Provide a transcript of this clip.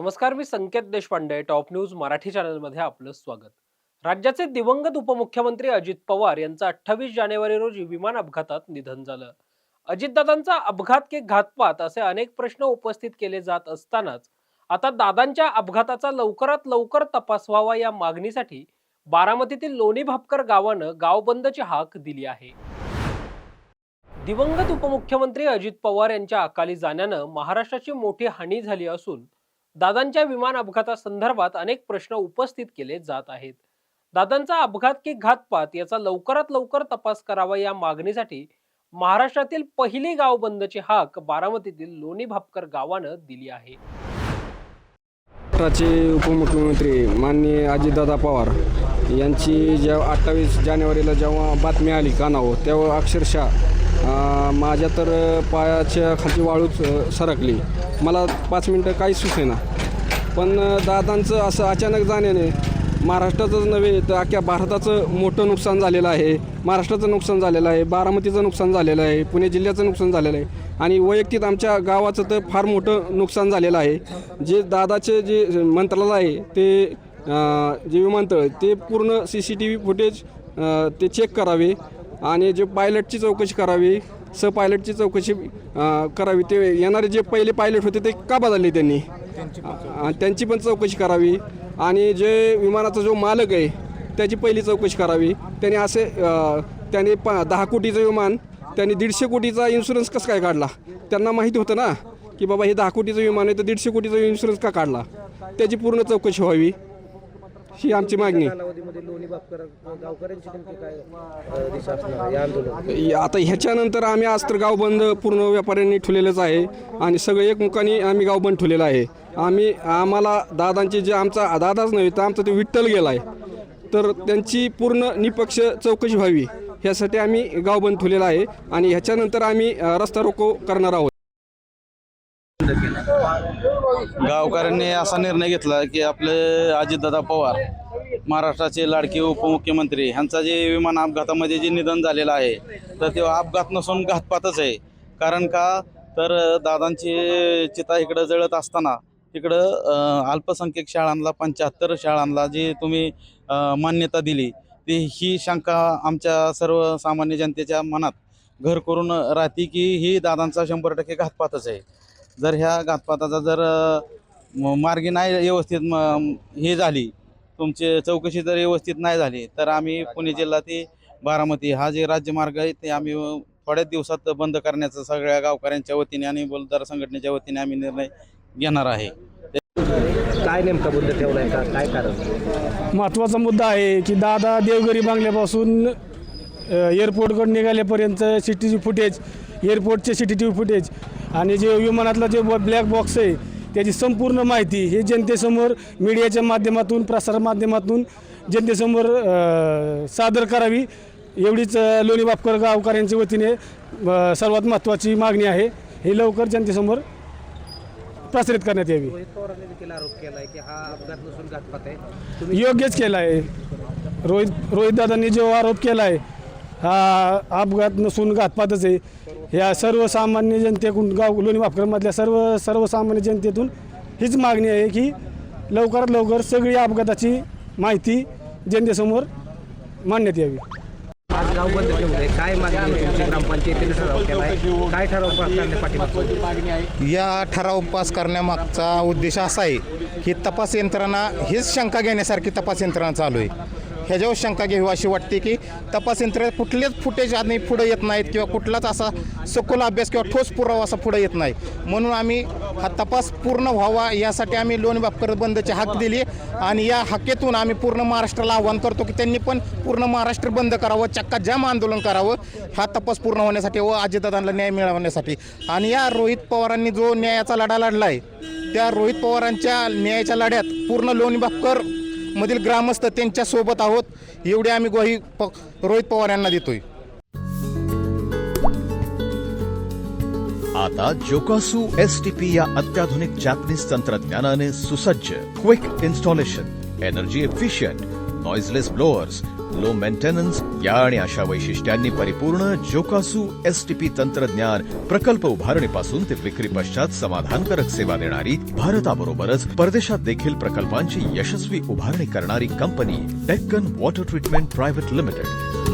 नमस्कार, मी संकेत Deshpande. Top news Marathi चॅनलमध्ये आपलं स्वागत. राज्याचे दिवंगत उपमुख्यमंत्री अजित पवार यांचं 28 जानेवारी रोजी विमान अपघातात निधन झालं. अजितदादांचा अपघात की घातपात असे अनेक प्रश्न उपस्थित केले जात असतानाच आता दादांच्या अपघाताचा लवकरात लवकर तपास व्हावा या मागणीसाठी बारामतीतील लोणी भापकर गावानं गाव बंदची हाक दिली आहे. दिवंगत उपमुख्यमंत्री अजित पवार यांच्या अकाली जाण्यानं महाराष्ट्राची मोठी हानी झाली असून दादांच्या विमान अपघातासंदर्भात अनेक प्रश्न उपस्थित केले जात आहेत. दादांचा अपघात की घातपात याचा लवकरात लवकर तपास करावा या मागणीसाठी महाराष्ट्रातील पहिली गाव बंदची हाक बारामतीतील लोणी भापकर गावानं दिली आहे. महाराष्ट्राचे उपमुख्यमंत्री माननीय अजितदादा पवार यांची जेव्हा 28 जानेवारीला जेव्हा बातमी आली कानावर, तेव्हा अक्षरशः माझ्या तर पायाच्या खालची वाळूच सरकली. मला 5 मिनटं काहीच सुचेना. पण दादांचं असं अचानक जाण्याने महाराष्ट्राचंच नव्हे तर अख्ख्या भारताचं मोठं नुकसान झालेलं आहे. महाराष्ट्राचं नुकसान झालेलं आहे, बारामतीचं नुकसान झालेलं आहे, पुणे जिल्ह्याचं नुकसान झालेलं आहे आणि वैयक्तिक आमच्या गावाचं तर फार मोठं नुकसान झालेलं आहे. जे दादाचे जे मंत्रालय आहे ते जे विमानतळ ते पूर्ण CCTV फुटेज ते चेक करावे आणि जे पायलटची चौकशी करावी, पायलटची चौकशी करावी. ते येणारे जे पहिले पायलट होते ते का बदलले त्यांनी, त्यांची पण चौकशी करावी आणि जे विमानाचा जो मालक आहे त्याची पहिली चौकशी करावी. त्याने असे त्याने 10 कोटीचं विमान त्यांनी 150 कोटीचा इन्शुरन्स कसं काय काढला? त्यांना माहिती होतं ना की बाबा हे 10 कोटीचं विमान आहे तर 150 कोटीचा इन्शुरन्स का काढला? त्याची पूर्ण चौकशी व्हावी, ही आमची मागणी. आता ह्याच्यानंतर आम्ही आज तर गाव बंद पूर्ण व्यापाऱ्यांनी ठेवलेलंच आहे आणि सगळं एकमुखाने आम्ही गाव बंद ठेवलेलं आहे. आम्हाला दादांची जे आमचा दादाच नव्हे तर आमचा ते विठ्ठल गेला आहे, तर त्यांची पूर्ण निपक्ष चौकशी व्हावी ह्यासाठी आम्ही गाव बंद ठेवलेलं आहे आणि ह्याच्यानंतर आम्ही रस्ता रोको करणार आहोत. गावकऱ्यांनी असा निर्णय घेतला की आपले अजितदादा पवार महाराष्ट्राचे लाडके उपमुख्यमंत्री ह्यांचा जे विमान अपघातामध्ये जे निधन झालेलं आहे तर ते अपघात नसून घातपातच आहे. कारण का तर दादांची चिता इकडं जळत असताना तिकडं अल्पसंख्याक शाळांना 75 शाळांना जी तुम्ही मान्यता दिली ती ही शंका आमच्या सर्वसामान्य जनतेच्या मनात घर करून राहते की ही दादांचा 100% घातपातच आहे. जर ह्या घातपाताचा जर मार्गी नाही व्यवस्थित हे झाली, तुमची चौकशी जर व्यवस्थित नाही झाली तर आम्ही पुणे जिल्हा ते बारामती हा जे राज्यमार्ग आहे ते आम्ही थोड्याच दिवसात बंद करण्याचा सगळ्या गावकऱ्यांच्या वतीने आणि बलदार संघटनेच्या वतीने आम्ही निर्णय घेणार आहे. काय नेमका मुद्दा ठेवलाय का, काय कारण? महत्त्वाचा मुद्दा आहे की दादा देवघरी बांगल्यापासून एअरपोर्टकडे निघाल्यापर्यंत CCTV फुटेज, एअरपोर्टचे CCTV फुटेज आणि जे विमानातला जे ब्लॅक बॉक्स आहे त्याची संपूर्ण माहिती ही जनतेसमोर मीडियाच्या माध्यमातून, प्रसार माध्यमातून जनतेसमोर सादर करावी एवढीच लोणी भापकर गावकऱ्यांच्या वतीने सर्वात महत्त्वाची मागणी आहे. ही लवकर जनतेसमोर प्रसारित करण्यात यावी. आरोप केलाय की हा अपघात नसून घातपात आहे. योग्यच केला आहे. रोहित दादांनी जो आरोप केला आहे हा अपघात नसून घातपातच आहे. ह्या सर्वसामान्य जनतेकडून लोणी भापकरमधल्या सर्वसामान्य जनतेतून हीच मागणी आहे की लवकरात लवकर सगळी अपघाताची माहिती जनतेसमोर मांडण्यात यावी. आज गाव बंद ठेवलंय, काय मागणी आहे तुमची? ग्रामपंचायतीने ठराव केलाय, काय ठराव करण्यापाठी? या ठराव पास करण्यामागचा उद्देश असा आहे की तपास यंत्रणा हीच शंका घेण्यासारखी तपास यंत्रणा चालू आहे. ह्याच्यावर शंका घ्यावी अशी वाटते की तपास यंत्रणा कुठलेच फुटेज आणि पुढे येत नाहीत किंवा कुठलाच असा सखोल अभ्यास किंवा ठोस पुरावा असा पुढे येत नाही. म्हणून आम्ही हा तपास पूर्ण व्हावा यासाठी आम्ही लोणी भापकर बंदची हाक दिली आणि या हाकेतून आम्ही पूर्ण महाराष्ट्राला आव्हान करतो की त्यांनी पण पूर्ण महाराष्ट्र बंद करावं, चक्काजाम आंदोलन करावं हा तपास पूर्ण होण्यासाठी व अजितदादांना न्याय मिळवण्यासाठी. आणि या रोहित पवारांनी जो न्यायाचा लढा लढला आहे त्या रोहित पवारांच्या न्यायाच्या लढ्यात पूर्ण लोणी भापकर मधील ग्रामस्थ त्यांच्या सोबत आहोत एवढी आम्ही ग्वाही रोहित पवार यांना देतोय. आता जोकासू STP या अत्याधुनिक जॅपनीज तंत्रज्ञानाने सुसज्ज quick installation, energy efficient, noiseless blowers low maintenance या आणि अशा वैशिष्ट्यांनी परिपूर्ण जोकासू STP तंत्रज्ञान प्रकल्प उभारणीपासून ते विक्री पश्चात समाधानकारक सेवा देणारी, भारताबरोबरच परदेशात देखील प्रकल्पांची यशस्वी उभारणी करणारी company Deccan water treatment private limited.